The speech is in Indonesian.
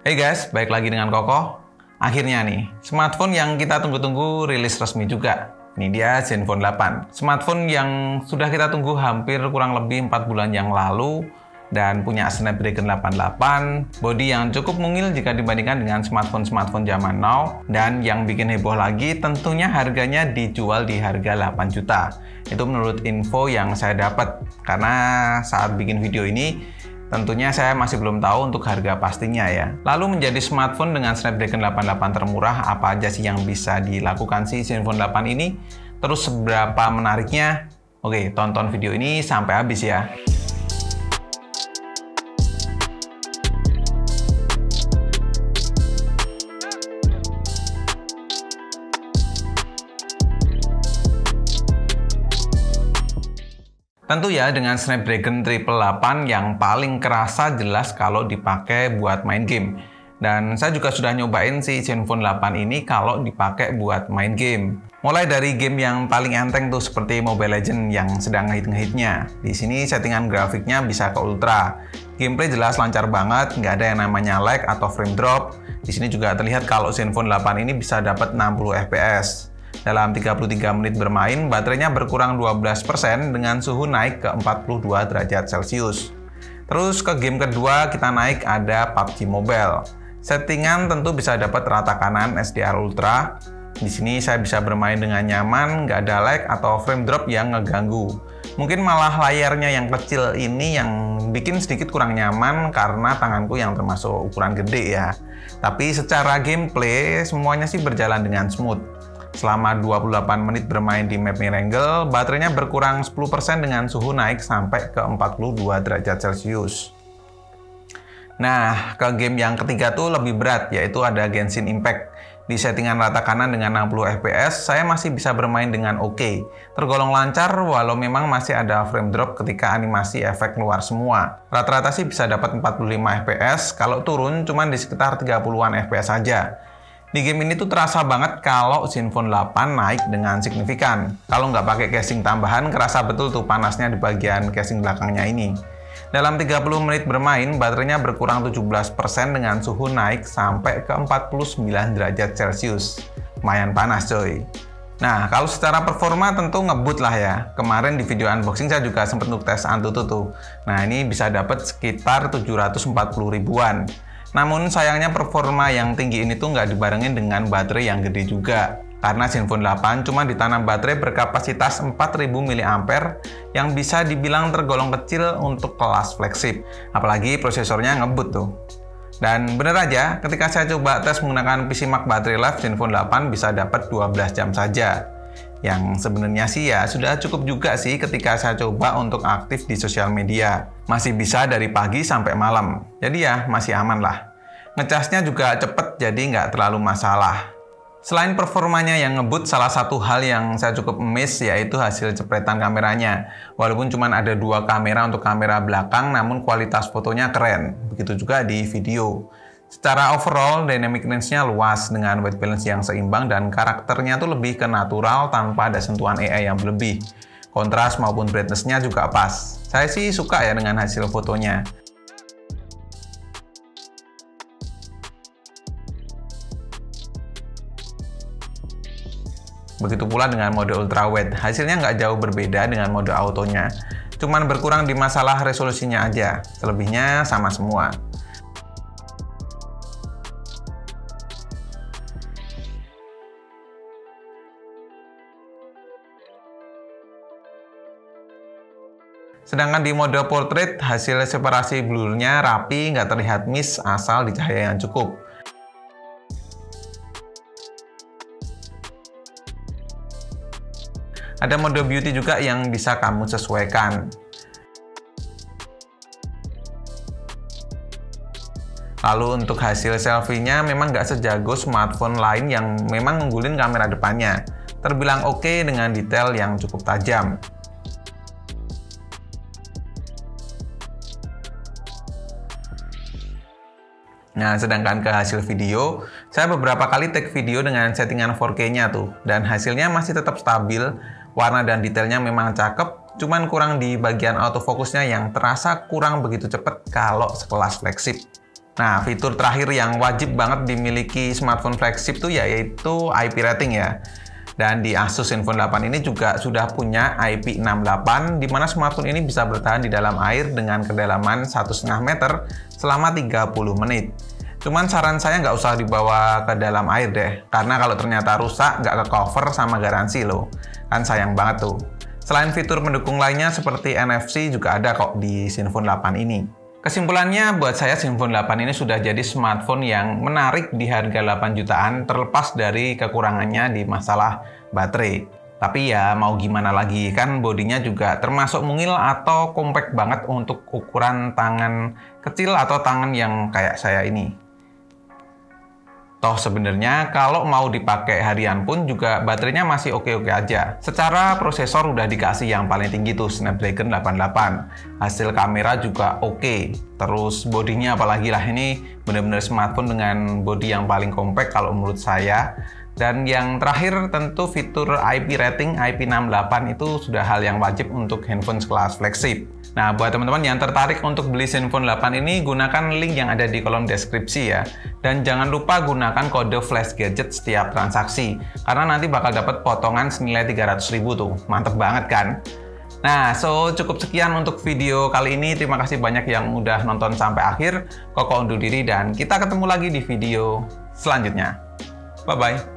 Hey guys, balik lagi dengan Koko. Akhirnya nih, smartphone yang kita tunggu-tunggu rilis resmi juga. Ini dia Zenfone 8. Smartphone yang sudah kita tunggu hampir kurang lebih 4 bulan yang lalu dan punya Snapdragon 88, bodi yang cukup mungil jika dibandingkan dengan smartphone-smartphone zaman now, dan yang bikin heboh lagi tentunya harganya dijual di harga 8 juta. Itu menurut info yang saya dapat, karena saat bikin video ini tentunya saya masih belum tahu untuk harga pastinya ya. Lalu menjadi smartphone dengan Snapdragon 88 termurah, apa aja sih yang bisa dilakukan si Zenfone 8 ini? Terus seberapa menariknya? Oke, tonton video ini sampai habis ya. Tentu ya dengan Snapdragon 888 yang paling kerasa jelas kalau dipakai buat main game. Dan saya juga sudah nyobain si Zenfone 8 ini kalau dipakai buat main game. Mulai dari game yang paling enteng tuh seperti Mobile Legends yang sedang ngehit-ngehitnya. Di sini settingan grafiknya bisa ke ultra. Gameplay jelas lancar banget, nggak ada yang namanya lag atau frame drop. Di sini juga terlihat kalau Zenfone 8 ini bisa dapat 60 fps. Dalam 33 menit bermain, baterainya berkurang 12% dengan suhu naik ke 42 derajat Celcius. Terus ke game kedua kita naik ada PUBG Mobile. Settingan tentu bisa dapat rata kanan SDR Ultra. Di sini saya bisa bermain dengan nyaman, nggak ada lag atau frame drop yang ngeganggu. Mungkin malah layarnya yang kecil ini yang bikin sedikit kurang nyaman karena tanganku yang termasuk ukuran gede ya. Tapi secara gameplay semuanya sih berjalan dengan smooth. Selama 28 menit bermain di map Mirangle, baterainya berkurang 10% dengan suhu naik sampai ke 42 derajat Celcius. Nah, ke game yang ketiga tuh lebih berat, yaitu ada Genshin Impact. Di settingan rata kanan dengan 60 fps, saya masih bisa bermain dengan oke. Tergolong lancar, walau memang masih ada frame drop ketika animasi efek keluar semua. Rata-rata sih bisa dapat 45 fps, kalau turun cuma di sekitar 30-an fps saja. Di game ini tuh terasa banget kalau Zenfone 8 naik dengan signifikan. Kalau nggak pakai casing tambahan, kerasa betul tuh panasnya di bagian casing belakangnya ini. Dalam 30 menit bermain, baterainya berkurang 17% dengan suhu naik sampai ke 49 derajat Celcius. Lumayan panas coy. Nah, kalau secara performa tentu ngebut lah ya. Kemarin di video unboxing saya juga sempat untuk tes Antutu tuh. Nah, ini bisa dapat sekitar 740 ribuan. Namun sayangnya performa yang tinggi ini tuh nggak dibarengin dengan baterai yang gede juga. Karena Zenfone 8 cuma ditanam baterai berkapasitas 4000 mAh yang bisa dibilang tergolong kecil untuk kelas flagship. Apalagi prosesornya ngebut tuh. Dan bener aja, ketika saya coba tes menggunakan PC Mark Battery Life, Zenfone 8 bisa dapat 12 jam saja. Yang sebenarnya sih ya sudah cukup juga sih ketika saya coba untuk aktif di sosial media. Masih bisa dari pagi sampai malam. Jadi ya masih aman lah. Ngecasnya juga cepet jadi nggak terlalu masalah. Selain performanya yang ngebut, salah satu hal yang saya cukup miss yaitu hasil jepretan kameranya. Walaupun cuma ada 2 kamera untuk kamera belakang, namun kualitas fotonya keren. Begitu juga di video. Secara overall, dynamic range-nya luas dengan white balance yang seimbang dan karakternya tuh lebih ke natural tanpa ada sentuhan AI yang berlebih. Kontras maupun brightness-nya juga pas. Saya sih suka ya dengan hasil fotonya. Begitu pula dengan mode ultra wide, hasilnya nggak jauh berbeda dengan mode autonya. Cuman berkurang di masalah resolusinya aja, selebihnya sama semua. Sedangkan di mode portrait, hasil separasi blurnya rapi, nggak terlihat miss asal di cahaya yang cukup. Ada mode beauty juga yang bisa kamu sesuaikan. Lalu untuk hasil selfie-nya memang nggak sejago smartphone lain yang memang ngunggulin kamera depannya. Terbilang oke dengan detail yang cukup tajam. Nah, sedangkan ke hasil video, saya beberapa kali take video dengan settingan 4K-nya tuh, dan hasilnya masih tetap stabil, warna dan detailnya memang cakep, cuman kurang di bagian autofocusnya yang terasa kurang begitu cepet kalau sekelas flagship. Nah, fitur terakhir yang wajib banget dimiliki smartphone flagship tuh yaitu IP rating ya. Dan di Asus Zenfone 8 ini juga sudah punya IP68, di mana smartphone ini bisa bertahan di dalam air dengan kedalaman 1,5 meter selama 30 menit. Cuman saran saya nggak usah dibawa ke dalam air deh, karena kalau ternyata rusak nggak ke cover sama garansi loh. Kan sayang banget tuh. Selain fitur pendukung lainnya seperti NFC juga ada kok di Zenfone 8 ini. Kesimpulannya, buat saya Zenfone 8 ini sudah jadi smartphone yang menarik di harga 8 jutaan terlepas dari kekurangannya di masalah baterai. Tapi ya mau gimana lagi, kan bodinya juga termasuk mungil atau compact banget untuk ukuran tangan kecil atau tangan yang kayak saya ini. Toh sebenarnya kalau mau dipakai harian pun juga baterainya masih oke-oke aja. Secara prosesor udah dikasih yang paling tinggi tuh, Snapdragon 88. Hasil kamera juga oke. Terus bodinya apalagi lah, ini bener-bener smartphone dengan bodi yang paling compact kalau menurut saya. Dan yang terakhir tentu fitur IP rating IP68 itu sudah hal yang wajib untuk handphone sekelas flagship. Nah, buat teman-teman yang tertarik untuk beli Zenfone 8 ini, gunakan link yang ada di kolom deskripsi ya. Dan jangan lupa gunakan kode flash gadget setiap transaksi, karena nanti bakal dapat potongan senilai 300.000 tuh. Mantep banget kan? Nah, cukup sekian untuk video kali ini. Terima kasih banyak yang udah nonton sampai akhir. Koko undur diri dan kita ketemu lagi di video selanjutnya. Bye-bye.